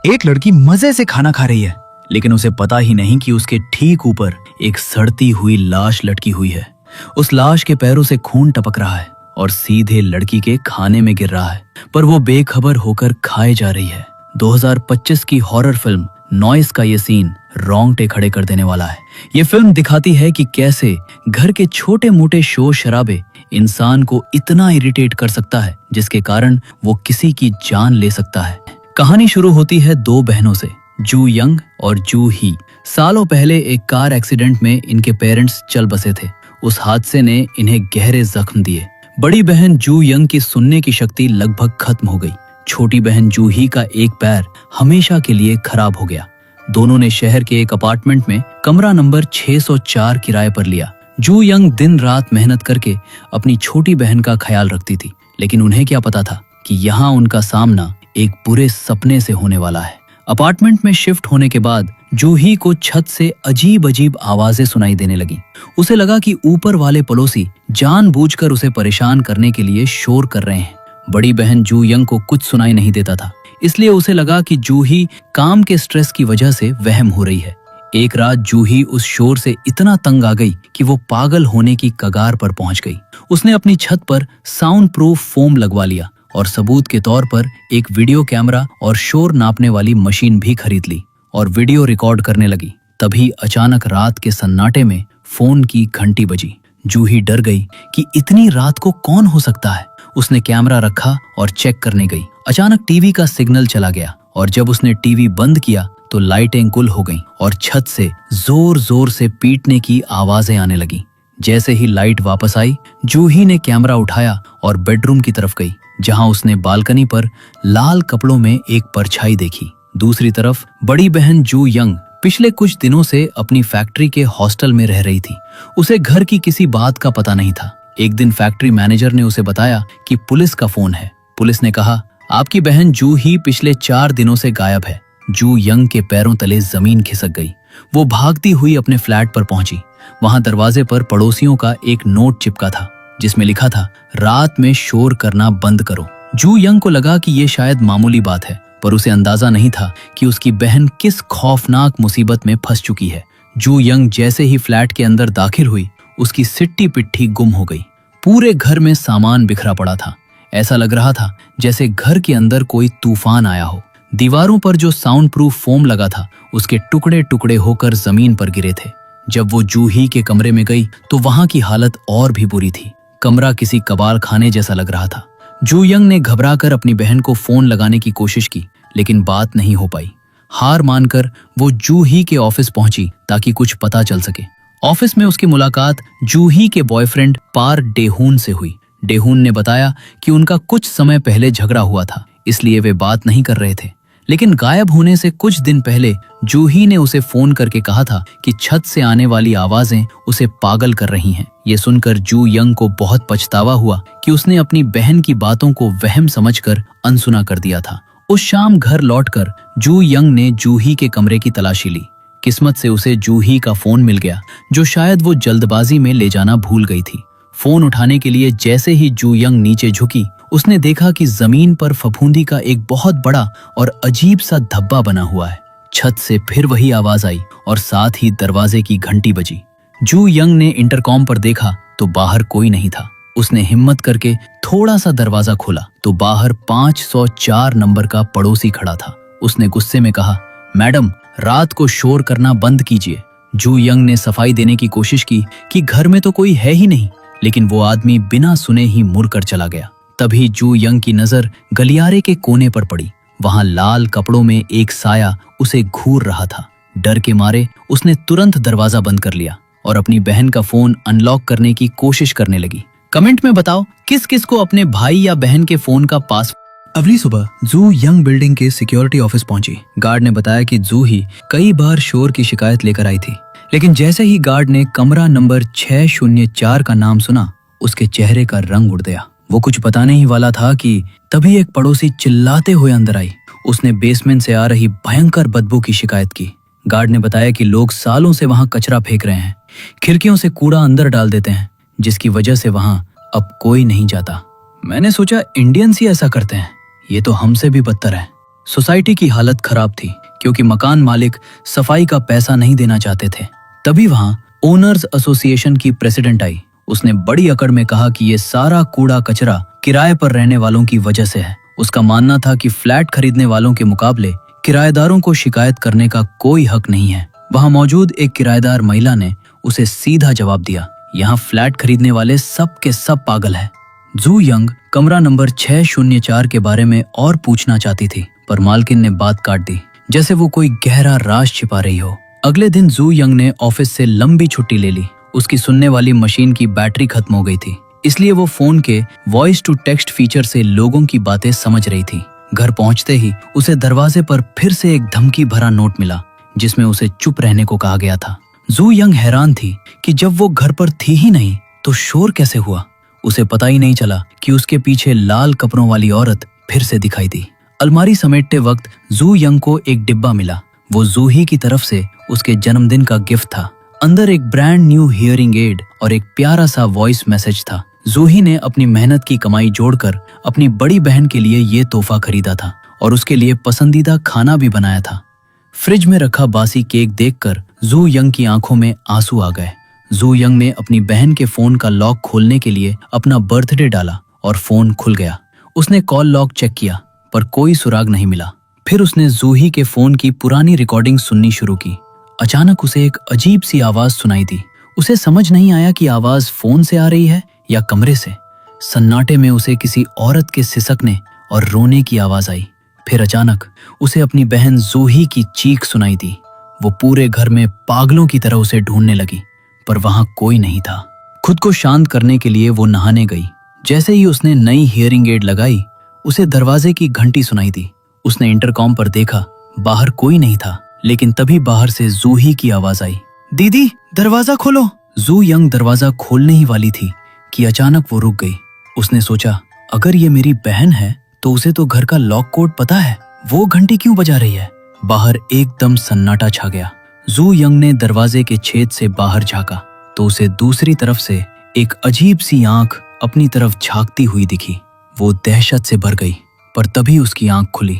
एक लड़की मजे से खाना खा रही है, लेकिन उसे पता ही नहीं कि उसके ठीक ऊपर एक सड़ती हुई लाश लटकी हुई है। उस लाश के पैरों से खून टपक रहा है और सीधे लड़की के खाने में गिर रहा है, पर वो बेखबर होकर खाए जा रही है। 2025 की हॉरर फिल्म नॉइस का ये सीन रोंगटे खड़े कर देने वाला है। ये फिल्म दिखाती है कि कैसे घर के छोटे मोटे शोर शराबे इंसान को इतना इरिटेट कर सकता है, जिसके कारण वो किसी की जान ले सकता है। कहानी शुरू होती है दो बहनों से, जू यंग और जू ही। सालों पहले एक कार एक्सीडेंट में इनके पेरेंट्स चल बसे थे। उस हादसे ने इन्हें गहरे जख्म दिए। बड़ी बहन जू यंग की सुनने की शक्ति लगभग खत्म हो गई। छोटी बहन जू ही का एक पैर हमेशा के लिए खराब हो गया। दोनों ने शहर के एक अपार्टमेंट में कमरा नंबर 604 किराए पर लिया। जू यंग दिन रात मेहनत करके अपनी छोटी बहन का ख्याल रखती थी, लेकिन उन्हें क्या पता था कि यहाँ उनका सामना एक बुरे सपने से होने वाला है। अपार्टमेंट में शिफ्ट होने के बाद जूही को छत से अजीब अजीब आवाजें सुनाई देने लगी। उसे लगा कि ऊपर वाले पड़ोसी जानबूझकर उसे परेशान करने के लिए शोर कर रहे हैं। बड़ी बहन जू यंग को कुछ सुनाई नहीं देता था, इसलिए उसे लगा कि जूही काम के स्ट्रेस की वजह से वहम हो रही है। एक रात जूही उस शोर से इतना तंग आ गई कि वो पागल होने की कगार पर पहुंच गई। उसने अपनी छत पर साउंड प्रूफ फोम लगवा लिया और सबूत के तौर पर एक वीडियो कैमरा और शोर नापने वाली मशीन भी खरीद ली और वीडियो रिकॉर्ड करने लगी। तभी अचानक रात के सन्नाटे में फोन की घंटी बजी। जूही डर गई कि इतनी रात को कौन हो सकता है। उसने कैमरा रखा और चेक करने गई। अचानक टीवी का सिग्नल चला गया और जब उसने टीवी बंद किया तो लाइटें गुल हो गईं और छत से जोर जोर से पीटने की आवाजें आने लगी। जैसे ही लाइट वापस आई, जूही ने कैमरा उठाया और बेडरूम की तरफ गई, जहां उसने बालकनी पर लाल कपड़ों में एक परछाई देखी। दूसरी तरफ बड़ी बहन जू यंग पिछले कुछ दिनों से अपनी फैक्ट्री के हॉस्टल में रह रही थी। उसे घर की किसी बात का पता नहीं था। एक दिन फैक्ट्री मैनेजर ने उसे बताया कि पुलिस का फोन है। पुलिस ने कहा, आपकी बहन जू ही पिछले 4 दिनों से गायब है। जू यंग के पैरों तले जमीन खिसक गई। वो भागती हुई अपने फ्लैट पर पहुंची। वहां दरवाजे पर पड़ोसियों का एक नोट चिपका था, जिसमें लिखा था, रात में शोर करना बंद करो। जू यंग को लगा कि ये शायद मामूली बात है, पर उसे अंदाजा नहीं था कि उसकी बहन किस खौफनाक मुसीबत में फंस चुकी है। जू यंग जैसे ही फ्लैट के अंदर दाखिल हुई, उसकी सिट्टी पिट्ठी गुम हो गई। पूरे घर में सामान बिखरा पड़ा था। ऐसा लग रहा था जैसे घर के अंदर कोई तूफान आया हो। दीवारों पर जो साउंड प्रूफ फोम लगा था, उसके टुकड़े टुकड़े होकर जमीन पर गिरे थे। जब वो जूही के कमरे में गई तो वहां की हालत और भी बुरी थी। कमरा किसी कबाल खाने जैसा लग रहा था। जू यंग ने घबराकर अपनी बहन को फोन लगाने की कोशिश की, लेकिन बात नहीं हो पाई। हार मानकर वो जूही के ऑफिस पहुंची ताकि कुछ पता चल सके। ऑफिस में उसकी मुलाकात जूही के बॉयफ्रेंड पार डेहून से हुई। डेहून ने बताया कि उनका कुछ समय पहले झगड़ा हुआ था, इसलिए वे बात नहीं कर रहे थे। लेकिन गायब होने से कुछ दिन पहले जूही ने उसे फोन करके कहा था कि छत से आने वाली आवाजें उसे पागल कर रही हैं। ये सुनकर जू यंग को बहुत पछतावा हुआ कि उसने अपनी बहन की बातों को वहम समझकर अनसुना कर दिया था। उस शाम घर लौटकर जू यंग ने जूही के कमरे की तलाशी ली। किस्मत से उसे जूही का फोन मिल गया, जो शायद वो जल्दबाजी में ले जाना भूल गई थी। फोन उठाने के लिए जैसे ही जू यंग नीचे झुकी, उसने देखा कि जमीन पर फफूंदी का एक बहुत बड़ा और अजीब सा धब्बा बना हुआ है। छत से फिर वही आवाज आई और साथ ही दरवाजे की घंटी बजी। जू यंग ने इंटरकॉम पर देखा तो बाहर कोई नहीं था। उसने हिम्मत करके थोड़ा सा दरवाजा खोला तो बाहर 504 नंबर का पड़ोसी खड़ा था। उसने गुस्से में कहा, मैडम, रात को शोर करना बंद कीजिए। जू यंग ने सफाई देने की कोशिश की कि घर में तो कोई है ही नहीं, लेकिन वो आदमी बिना सुने ही मुड़कर चला गया। तभी जू यंग की नजर गलियारे के कोने पर पड़ी। वहां लाल कपड़ों में एक साया उसे घूर रहा था। डर के मारे उसने तुरंत दरवाजा बंद कर लिया और अपनी बहन का फोन अनलॉक करने की कोशिश करने लगी। कमेंट में बताओ किस किस को अपने भाई या बहन के फोन का पासवर्ड। अगली सुबह जू यंग बिल्डिंग के सिक्योरिटी ऑफिस पहुंची। गार्ड ने बताया कि जू ही कई बार शोर की शिकायत लेकर आई थी, लेकिन जैसे ही गार्ड ने कमरा नंबर 604 का नाम सुना, उसके चेहरे का रंग उड़ गया। वो कुछ बताने ही वाला था कि तभी एक पड़ोसी चिल्लाते हुए अंदर आई। उसने बेसमेंट से आ रही भयंकर बदबू की शिकायत की। गार्ड ने बताया कि लोग सालों से वहां कचरा फेंक रहे हैं, खिड़कियों से कूड़ा अंदर डाल देते हैं, जिसकी वजह से वहां अब कोई नहीं जाता। मैंने सोचा इंडियंस ही ऐसा करते हैं, ये तो हमसे भी बदतर है। सोसाइटी की हालत खराब थी क्योंकि मकान मालिक सफाई का पैसा नहीं देना चाहते थे। तभी वहां ओनर्स एसोसिएशन की प्रेसिडेंट आई। उसने बड़ी अकड़ में कहा कि ये सारा कूड़ा कचरा किराए पर रहने वालों की वजह से है। उसका मानना था कि फ्लैट खरीदने वालों के मुकाबले किराएदारों को शिकायत करने का कोई हक नहीं है। वहां मौजूद एक किराएदार महिला ने उसे सीधा जवाब दिया, यहाँ फ्लैट खरीदने वाले सब के सब पागल है। जू यंग कमरा नंबर 604 के बारे में और पूछना चाहती थी, पर मालकिन ने बात काट दी, जैसे वो कोई गहरा राज छिपा रही हो। अगले दिन जू यंग ने ऑफिस से लंबी छुट्टी ले ली। उसकी सुनने वाली मशीन की बैटरी खत्म हो गई थी, इसलिए वो फोन के वॉइस टू टेक्स्ट फीचर से लोगों की बातें समझ रही थी। घर पहुंचते ही उसे दरवाजे पर फिर से एक धमकी भरा नोट मिला, जिसमें उसे चुप रहने को कहा गया था। जू यंग हैरान थी कि जब वो घर पर थी ही नहीं तो शोर कैसे हुआ। उसे पता ही नहीं चला कि उसके पीछे लाल कपड़ों वाली औरत फिर से दिखाई दी। अलमारी समेटते वक्त जू यंग को एक डिब्बा मिला। वो जूही की तरफ से उसके जन्मदिन का गिफ्ट था। अंदर एक ब्रांड न्यू हियरिंग एड और एक प्यारा सा वॉइस मैसेज था। जूही ने अपनी मेहनत की कमाई जोड़कर अपनी बड़ी बहन के लिए ये तोहफा खरीदा था और उसके लिए पसंदीदा खाना भी बनाया था। फ्रिज में रखा बासी केक देखकर जू यंग की आंखों में आंसू आ गए। जू यंग ने अपनी बहन के फोन का लॉक खोलने के लिए अपना बर्थडे डाला और फोन खुल गया। उसने कॉल लॉग चेक किया पर कोई सुराग नहीं मिला। फिर उसने जूही के फोन की पुरानी रिकॉर्डिंग सुननी शुरू की। अचानक उसे एक अजीब सी आवाज सुनाई दी। उसे समझ नहीं आया कि आवाज फोन से आ रही है या कमरे से। सन्नाटे में उसे किसी औरत के सिसकने और रोने की आवाज आई। फिर अचानक उसे अपनी बहन जूही की चीख सुनाई दी। वो पूरे घर में पागलों की तरह उसे ढूंढने लगी, पर वहां कोई नहीं था। खुद को शांत करने के लिए वो नहाने गई। जैसे ही उसने नई हियरिंग एड लगाई, उसे दरवाजे की घंटी सुनाई दी। उसने इंटरकॉम पर देखा, बाहर कोई नहीं था, लेकिन तभी बाहर से जूही की आवाज आई, दीदी दरवाजा खोलो। जू यंग दरवाजा खोलने ही वाली थी कि अचानक वो रुक गई। उसने सोचा, अगर ये मेरी बहन है तो उसे तो घर का लॉक कोड पता है, वो घंटी क्यों बजा रही है। बाहर एकदम सन्नाटा छा गया। जू यंग ने दरवाजे के छेद से बाहर झांका तो उसे दूसरी तरफ से एक अजीब सी आंख अपनी तरफ झांकती हुई दिखी। वो दहशत से भर गई, पर तभी उसकी आंख खुली।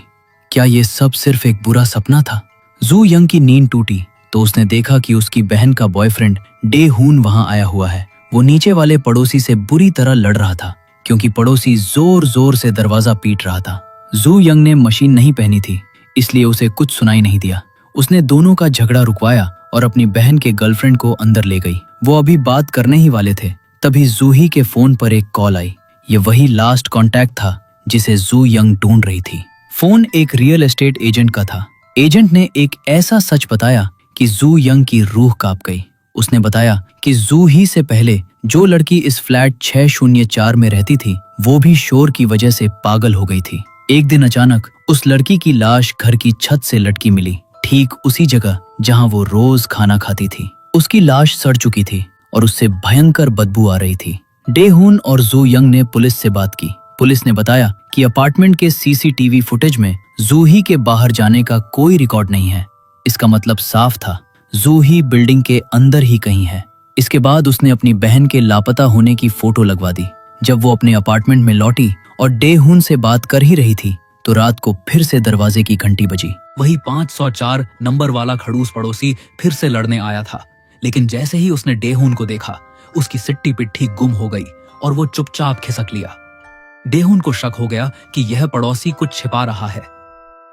क्या ये सब सिर्फ एक बुरा सपना था? जू यंग की नींद टूटी तो उसने देखा कि उसकी बहन का बॉयफ्रेंड डे हून वहां आया हुआ है। वो नीचे वाले पड़ोसी से बुरी तरह लड़ रहा था क्योंकि पड़ोसी जोर जोर से दरवाजा पीट रहा था। जू यंग ने मशीन नहीं पहनी थी, इसलिए उसे कुछ सुनाई नहीं दिया। उसने दोनों का झगड़ा रुकवाया और अपनी बहन के गर्लफ्रेंड को अंदर ले गई। वो अभी बात करने ही वाले थे, तभी जूही के फोन पर एक कॉल आई। ये वही लास्ट कॉन्टैक्ट था जिसे जू यंग ढूंढ रही थी। फोन एक रियल एस्टेट एजेंट का था। एजेंट ने एक ऐसा सच बताया कि जू यंग की रूह कांप गई। उसने बताया कि जूही से पहले जो लड़की इस फ्लैट 604 में रहती थी, वो भी शोर की वजह से पागल हो गई थी। एक दिन अचानक उस लड़की की लाश घर की छत से लटकी मिली, ठीक उसी जगह जहां वो रोज खाना खाती थी। उसकी लाश सड़ चुकी थी और उससे भयंकर बदबू आ रही थी। डे हून और जू यंग ने पुलिस से बात की। पुलिस ने बताया कि अपार्टमेंट के सीसीटीवी फुटेज में जूही के बाहर जाने का कोई रिकॉर्ड नहीं है। इसका मतलब साफ था, जूही बिल्डिंग के अंदर ही कहीं है। इसके बाद उसने अपनी बहन के लापता होने की फोटो लगवा दी। जब वो अपने अपार्टमेंट में लौटी और डे हून से बात कर ही रही थी तो रात को फिर से दरवाजे की घंटी बजी। वही 504 नंबर वाला खड़ूस पड़ोसी फिर से लड़ने आया था, लेकिन जैसे ही उसने डेहून को देखा, उसकी सिट्टी पिट्ठी गुम हो गई और वो चुपचाप खिसक लिया। डेहून को शक हो गया कि यह पड़ोसी कुछ छिपा रहा है।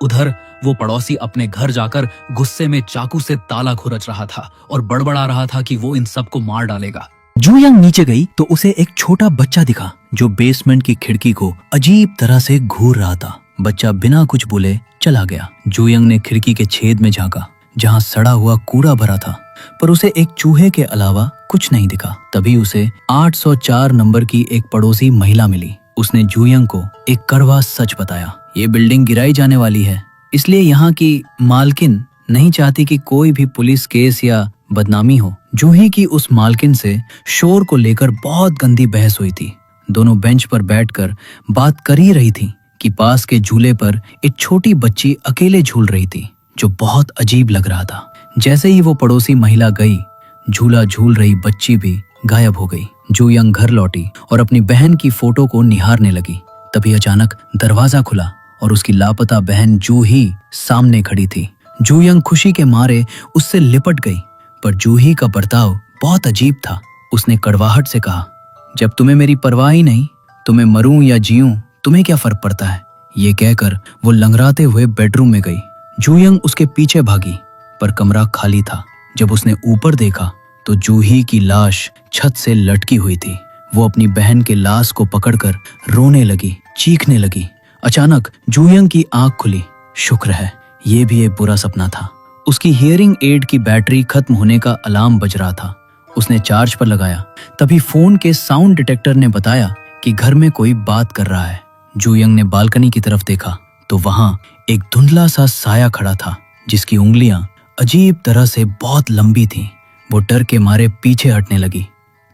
उधर वो पड़ोसी अपने घर जाकर गुस्से में चाकू से ताला खुरच रहा था और बड़बड़ा रहा था कि वो इन सबको मार डालेगा। जू यंग नीचे गई तो उसे एक छोटा बच्चा दिखा जो बेसमेंट की खिड़की को अजीब तरह से घूर रहा था। बच्चा बिना कुछ बोले चला गया। जू यंग ने खिड़की के छेद में झांका जहां सड़ा हुआ कूड़ा भरा था, पर उसे एक चूहे के अलावा कुछ नहीं दिखा। तभी उसे 804 नंबर की एक पड़ोसी महिला मिली। उसने जू यंग को एक कड़वा सच बताया। ये बिल्डिंग गिराई जाने वाली है, इसलिए यहाँ की मालकिन नहीं चाहती कि कोई भी पुलिस केस या बदनामी हो। जूही की उस मालकिन से शोर को लेकर बहुत गंदी बहस हुई थी। दोनों बेंच पर बैठकर बात कर ही रही थी कि पास के झूले पर एक छोटी बच्ची अकेले झूल रही थी, जो बहुत अजीब लग रहा था। जैसे ही वो पड़ोसी महिला गई, झूला झूल रही बच्ची भी गायब हो गई। जू यंग घर लौटी और अपनी बहन की फोटो को निहारने लगी। तभी अचानक दरवाजा खुला और उसकी लापता बहन जूही सामने खड़ी थी। जूयंग खुशी के मारे उससे लिपट गई, पर जूही का बर्ताव बहुत अजीब था। उसने कड़वाहट से कहा, जब तुम्हें मेरी परवाह ही नहीं तो मैं मरूं या जीऊं तुम्हें क्या फर्क पड़ता है। ये कहकर वो लंगड़ाते हुए बेडरूम में गई। जूयंग उसके पीछे भागी, पर कमरा खाली था। जब उसने ऊपर देखा तो जूही की लाश छत से लटकी हुई थी। वो अपनी बहन के लाश को पकड़कर रोने लगी, चीखने लगी। अचानक जूयंग की आंख खुली। शुक्र है, ये भी एक बुरा सपना था। उसकी हियरिंग एड की बैटरी खत्म होने का अलार्म बज रहा था। उसने चार्ज पर लगाया, तभी फोन के साउंड डिटेक्टर ने बताया कि घर में कोई बात कर रहा है। जूयंग ने बालकनी की तरफ देखा तो वहां एक धुंधला सा साया खड़ा था, जिसकी उंगलियां अजीब तरह से बहुत लंबी थीं। वो डर के मारे पीछे हटने लगी।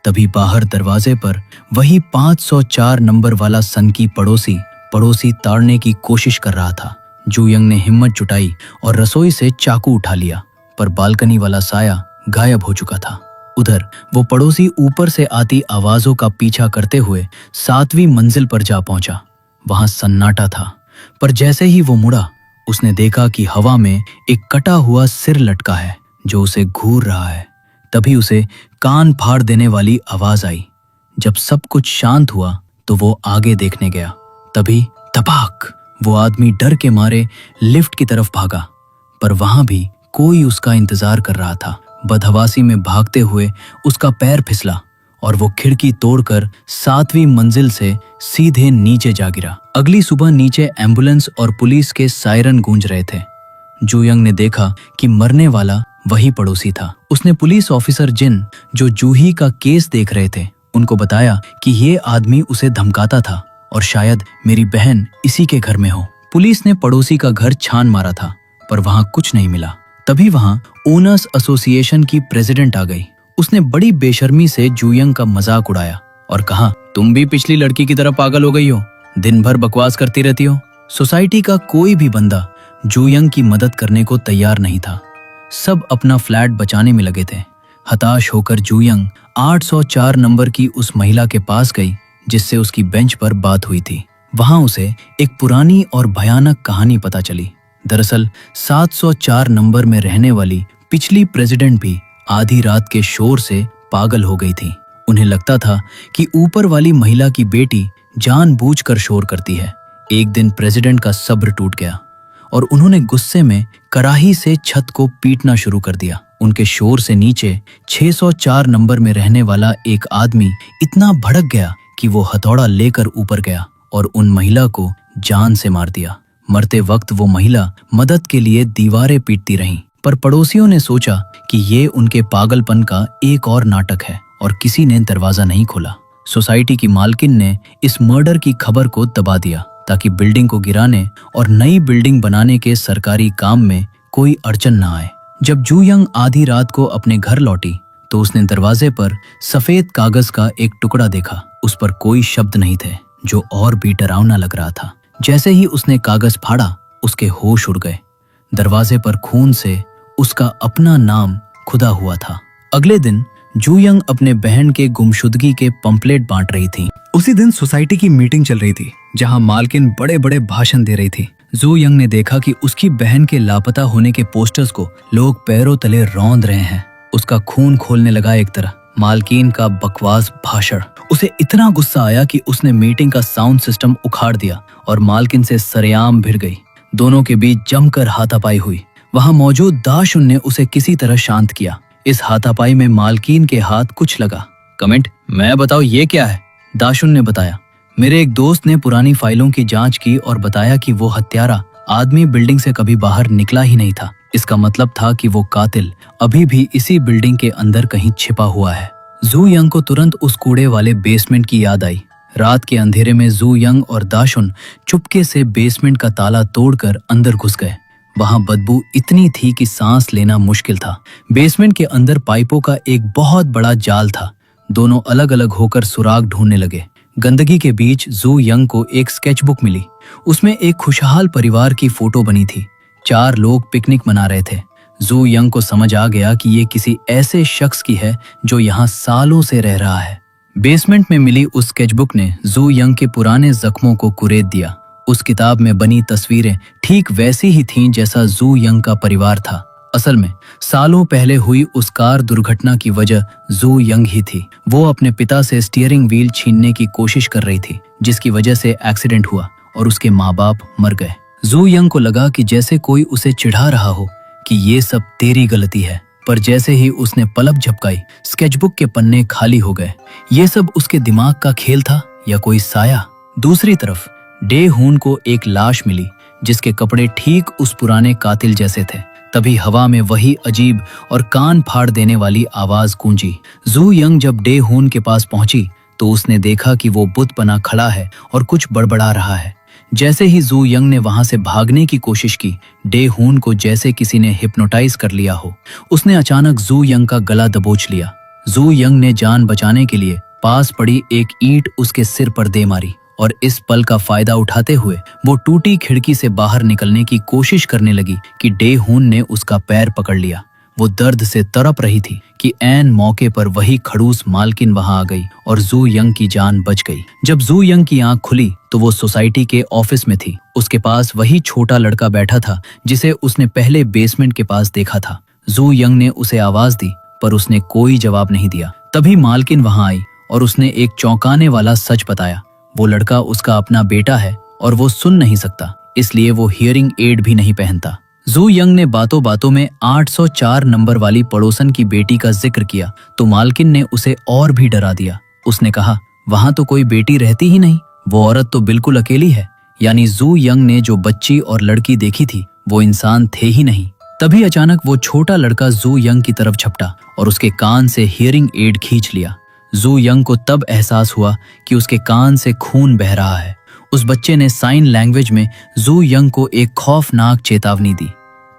तभी बाहर दरवाजे पर वही 504 नंबर वाला सनकी पड़ोसी ताड़ने की कोशिश कर रहा था। जूयंग ने हिम्मत जुटाई और रसोई से चाकू उठा लिया, पर बालकनी वाला साया गायब हो चुका था। उधर वो पड़ोसी ऊपर से आती आवाजों का पीछा करते हुए 7वीं मंजिल पर जा पहुंचा। वहां सन्नाटा था, पर जैसे ही वो मुड़ा उसने देखा कि हवा में एक कटा हुआ सिर लटका है जो उसे घूर रहा है। तभी उसे कान फाड़ देने वाली आवाज आई। जब सब कुछ शांत हुआ तो वो आगे देखने गया। तभी धपाक, वो आदमी डर के मारे लिफ्ट की तरफ भागा, पर वहां भी कोई उसका इंतजार कर रहा था। बदहवासी में भागते हुए उसका पैर फिसला और वो खिड़की तोड़कर 7वीं मंजिल से सीधे नीचे जा गिरा। अगली सुबह नीचे एम्बुलेंस और पुलिस के सायरन गूंज रहे थे। जूयंग ने देखा कि मरने वाला वही पड़ोसी था। उसने पुलिस ऑफिसर जो जूही का केस देख रहे थे, उनको बताया कि ये आदमी उसे धमकाता था और शायद मेरी बहन इसी के घर में हो। पुलिस ने पड़ोसी का घर छान मारा था, पर वहां कुछ नहीं मिला। तभी वहां ओनर्स एसोसिएशन की प्रेसिडेंट आ गई। उसने बड़ी बेशर्मी से जूयंग का मजाक उड़ाया और कहा, तुम भी पिछली लड़की की तरह पागल हो गई हो, दिन भर बकवास करती रहती हो। सोसाइटी का कोई भी बंदा जूयंग की मदद करने को तैयार नहीं था। सब अपना फ्लैट बचाने में लगे थे। हताश होकर जूयंग 804 नंबर की उस महिला के पास गई जिससे उसकी बेंच पर बात हुई थी। वहां उसे एक पुरानी और भयानक कहानी पता चली। दरअसल 704 नंबर में रहने वाली पिछली प्रेसिडेंट भी आधी रात के शोर से पागल हो गई थी। उन्हें लगता था कि ऊपर वाली महिला की बेटी जानबूझकर शोर करती है। एक दिन प्रेसिडेंट का सब्र टूट गया और उन्होंने गुस्से में कराही से छत को पीटना शुरू कर दिया। उनके शोर से नीचे 604 नंबर में रहने वाला एक आदमी इतना भड़क गया कि वो हथौड़ा लेकर ऊपर गया और उन महिला को जान से मार दिया। मरते वक्त वो महिला मदद के लिए दीवारें पीटती रहीं, पर पड़ोसियों ने सोचा कि ये उनके पागलपन का एक और नाटक है और किसी ने दरवाजा नहीं खोला। सोसाइटी की मालकिन ने इस मर्डर की खबर को दबा दिया ताकि बिल्डिंग को गिराने और नई बिल्डिंग बनाने के सरकारी काम में कोई अड़चन न आए। जब जूयंग आधी रात को अपने घर लौटी तो उसने दरवाजे पर सफेद कागज का एक टुकड़ा देखा। उस पर कोई शब्द नहीं थे, जो और भी डरावना लग रहा था। जैसे ही उसने कागज फाड़ा, उसके होश उड़ गए। दरवाजे पर खून से उसका अपना नाम खुदा हुआ था। अगले दिन जूयंग अपने बहन के गुमशुदगी के पंपलेट बांट रही थी। उसी दिन सोसाइटी की मीटिंग चल रही थी, जहां मालकिन बड़े बड़े भाषण दे रही थी। जूयंग ने देखा कि उसकी बहन के लापता होने के पोस्टर्स को लोग पैरों तले रौंद रहे हैं। उसका खून खोलने लगा एक तरह मालकिन का बकवास भाषण। उसे इतना गुस्सा आया कि उसने मीटिंग का साउंड सिस्टम उखाड़ दिया और मालकिन से सरेआम भिड़ गई। दोनों के बीच जमकर हाथापाई हुई। वहां मौजूद दाशुन ने उसे किसी तरह शांत किया। इस हाथापाई में मालकिन के हाथ कुछ लगा। कमेंट, मैं बताओ ये क्या है? दाशुन ने बताया, मेरे एक दोस्त ने पुरानी फाइलों की जांच की और बताया कि वो हत्यारा आदमी बिल्डिंग से कभी बाहर निकला ही नहीं था। इसका मतलब था कि वो कातिल अभी भी इसी बिल्डिंग के अंदर कहीं छिपा हुआ है। जूयंग को तुरंत उस कूड़े वाले बेसमेंट की याद आई। रात के अंधेरे में जूयंग और दाशुन चुपके से बेसमेंट का ताला तोड़कर अंदर घुस गए। वहां बदबू इतनी थी कि सांस लेना मुश्किल था। बेसमेंट के अंदर पाइपों का एक बहुत बड़ा जाल था। दोनों अलग अलग होकर सुराग ढूंढने लगे। गंदगी के बीच जूयंग को एक स्केचबुक मिली। उसमें एक खुशहाल परिवार की फोटो बनी थी। 4 लोग पिकनिक मना रहे थे। जूयंग को समझ आ गया कि ये किसी ऐसे शख्स की है जो यहाँ सालों से रह रहा है। बेसमेंट में मिली उस स्केचबुक ने जूयंग के पुराने जख्मों को कुरेद दिया। उस किताब में बनी तस्वीरें ठीक वैसी ही थीं जैसा जू यंग का परिवार था। असल में सालों पहले हुई उस कार दुर्घटना की वजह जू यंग ही थी। वो अपने पिता से स्टीयरिंग व्हील छीनने की कोशिश कर रही थी, जिसकी वजह से एक्सीडेंट हुआ और उसके माँ बाप मर गए। जू यंग को लगा कि जैसे कोई उसे चिढ़ा रहा हो कि ये सब तेरी गलती है, पर जैसे ही उसने पलक झपकाई, स्केचबुक के पन्ने खाली हो गए। ये सब उसके दिमाग का खेल था या कोई साया? दूसरी तरफ डे हून को एक लाश मिली जिसके कपड़े ठीक उस पुराने कातिल जैसे थे। तभी हवा में वही अजीब और कान फाड़ देने वाली आवाज गूंजी। जू यंग जब डे हून के पास पहुंची तो उसने देखा कि वो बुत बना खड़ा है और कुछ बड़बड़ा रहा है। जैसे ही जू यंग ने वहां से भागने की कोशिश की, डे हून को जैसे किसी ने हिप्नोटाइज कर लिया हो। उसने अचानक जू यंग का गला दबोच लिया। जू यंग ने जान बचाने के लिए पास पड़ी एक ईंट उसके सिर पर दे मारी और इस पल का फायदा उठाते हुए वो टूटी खिड़की से बाहर निकलने की कोशिश करने लगी कि डे हून ने उसका पैर पकड़ लिया। वो दर्द से तड़प रही थी कि ऐन मौके पर वही खड़ूस मालकिन वहां आ गई और जू यंग की जान बच गई। जब जू यंग की आंख खुली तो वो सोसाइटी के ऑफिस में थी। उसके पास वही छोटा लड़का बैठा था जिसे उसने पहले बेसमेंट के पास देखा था। जू यंग ने उसे आवाज दी पर उसने कोई जवाब नहीं दिया। तभी मालकिन वहां आई और उसने एक चौंकाने वाला सच बताया। वो लड़का उसका अपना बेटा है और वो सुन नहीं सकता, इसलिए वो हियरिंग एड भी नहीं पहनता। जू यंग ने बातों बातों में 804 नंबर वाली पड़ोसन की बेटी का जिक्र किया तो मालकिन ने उसे और भी डरा दिया। उसने कहा, वहां तो कोई बेटी रहती ही नहीं, वो औरत तो बिल्कुल अकेली है। यानी जू यंग ने जो बच्ची और लड़की देखी थी वो इंसान थे ही नहीं। तभी अचानक वो छोटा लड़का जू यंग की तरफ झपटा और उसके कान से हियरिंग एड खींच लिया। जू यंग को तब एहसास हुआ कि उसके कान से खून बह रहा है। उस बच्चे ने साइन लैंग्वेज में जू यंग को एक खौफनाक चेतावनी दी।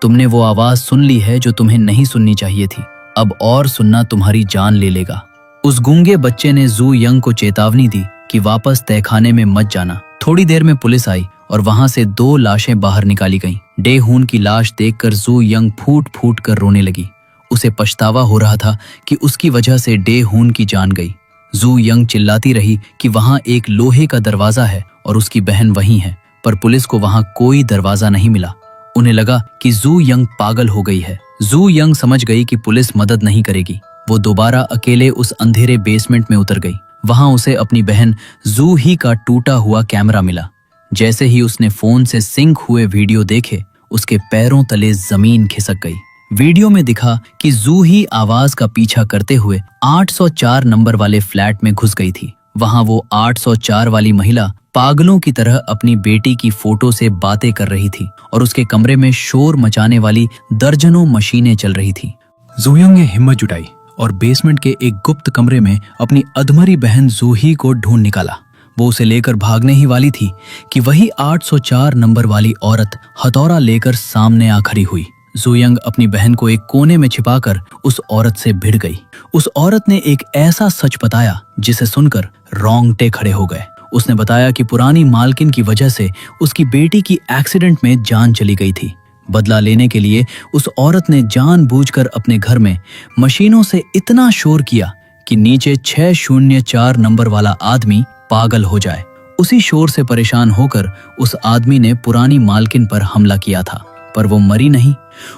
तुमने वो आवाज सुन ली है जो तुम्हें नहीं सुननी चाहिए थी, अब और सुनना तुम्हारी जान ले लेगा। उस गूंगे बच्चे ने जू यंग को चेतावनी दी कि वापस तहखाने में मत जाना। थोड़ी देर में पुलिस आई और वहां से 2 लाशें बाहर निकाली गईं। डे हून की लाश देखकर जू यंग फूट फूट कर रोने लगी। उसे पछतावा हो रहा था कि उसकी वजह से डे हून की जान गई। जू यंग चिल्लाती रही कि वहां एक लोहे का दरवाजा है और उसकी बहन वहीं है, पर पुलिस को वहां कोई दरवाजा नहीं मिला। उन्हें लगा कि जू यंग पागल हो गई है। जू यंग समझ गई कि पुलिस मदद नहीं करेगी। वो दोबारा अकेले उस अंधेरे बेसमेंट में उतर गई। वहां उसे अपनी बहन जू ही का टूटा हुआ कैमरा मिला। जैसे ही उसने फोन से सिंक हुए वीडियो देखे, उसके पैरों तले जमीन खिसक गई। वीडियो में दिखा कि जू ही आवाज का पीछा करते हुए 804 नंबर वाले फ्लैट में घुस गई थी। वहां वो 804 वाली महिला पागलों की तरह अपनी बेटी की फोटो से बातें कर रही थी और उसके कमरे में शोर मचाने वाली दर्जनों मशीनें चल रही थी। जू यंग ने हिम्मत जुटाई और बेसमेंट के एक गुप्त कमरे में अपनी अधमरी बहन जूही को ढूंढ निकाला। वो उसे लेकर भागने ही वाली थी कि वही 804 नंबर वाली औरत हथौड़ा लेकर सामने आ खड़ी हुई। जू यंग अपनी बहन को एक कोने में छिपाकर उस औरत से भिड़ गई। उस औरत ने एक ऐसा सच बताया जिसे सुनकर रोंगटे खड़े हो गए। उसने बताया कि पुरानी मालकिन की वजह से उसकी बेटी की एक्सीडेंट में जान चली गई थी। बदला लेने के लिए उस औरत ने जानबूझकर अपने घर में मशीनों से इतना शोर किया कि नीचे 604 नंबर वाला आदमी पागल हो जाए। उसी शोर से परेशान होकर उस आदमी ने पुरानी मालकिन पर हमला किया था, पर वो मरी नहीं।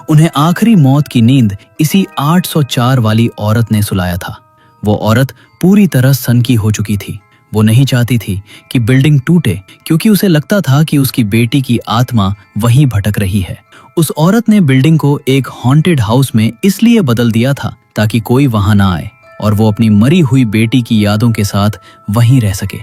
उन्हें आखिरी मौत की नींद इसी 804 वाली औरत ने सुलाया था। वो औरत पूरी तरह सनकी हो चुकी थी। वो नहीं चाहती थी कि बिल्डिंग टूटे, क्योंकि उसे लगता था कि उसकी बेटी की आत्मा वहीं भटक रही है। उस औरत ने बिल्डिंग को एक हॉन्टेड हाउस में इसलिए बदल दिया था ताकि कोई वहां ना आए और वो अपनी मरी हुई बेटी की यादों के साथ वहीं रह सके।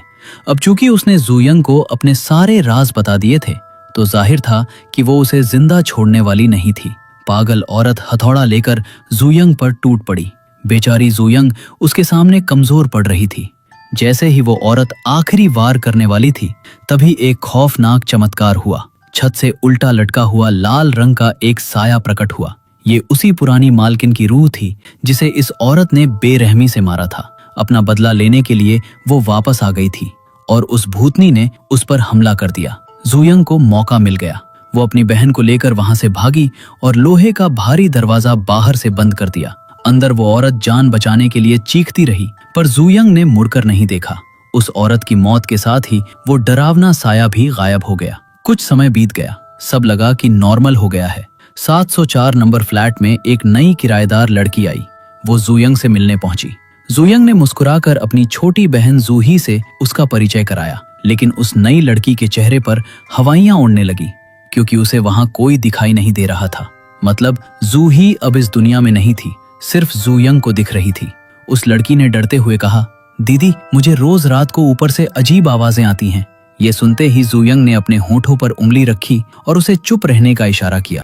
अब चूंकि उसने जू यंग को अपने सारे राज बता दिए थे, तो जाहिर था कि वो उसे जिंदा छोड़ने वाली नहीं थी। पागल औरत हथौड़ा लेकर जू यंग पर टूट पड़ी। बेचारी जू यंग उसके सामने कमजोर पड़ रही थी। जैसे ही वो औरत आखिरी वार करने वाली थी, तभी एक खौफनाक चमत्कार हुआ। छत से उल्टा लटका हुआ लाल रंग का एक साया प्रकट हुआ। ये उसी पुरानी मालकिन की रूह थी जिसे इस औरत ने बेरहमी से मारा था। अपना बदला लेने के लिए वो वापस आ गई थी और उस भूतनी ने उस पर हमला कर दिया। जू यंग को मौका मिल गया। वो अपनी बहन को लेकर वहां से भागी और लोहे का भारी दरवाजा बाहर से बंद कर दिया। अंदर वो औरत जान बचाने के लिए चीखती रही, पर जू यंग ने मुड़कर नहीं देखा। उस औरत की मौत के साथ ही वो डरावना साया भी गायब हो गया। कुछ समय बीत गया, सब लगा कि नॉर्मल हो गया है। 704 नंबर फ्लैट में एक नई किराएदार लड़की आई। वो जूयंग से मिलने पहुंची। जूयंग ने मुस्कुराकर अपनी छोटी बहन जूही से उसका परिचय कराया, लेकिन उस नई लड़की के चेहरे पर हवाइयां उड़ने लगी, क्योंकि उसे वहां कोई दिखाई नहीं दे रहा था। मतलब जूही अब इस दुनिया में नहीं थी, सिर्फ जूयंग को दिख रही थी। उस लड़की ने डरते हुए कहा, दीदी, मुझे रोज रात को ऊपर से अजीब आवाजें आती हैं। ये सुनते ही जूयंग ने अपने होठों पर उंगली रखी और उसे चुप रहने का इशारा किया।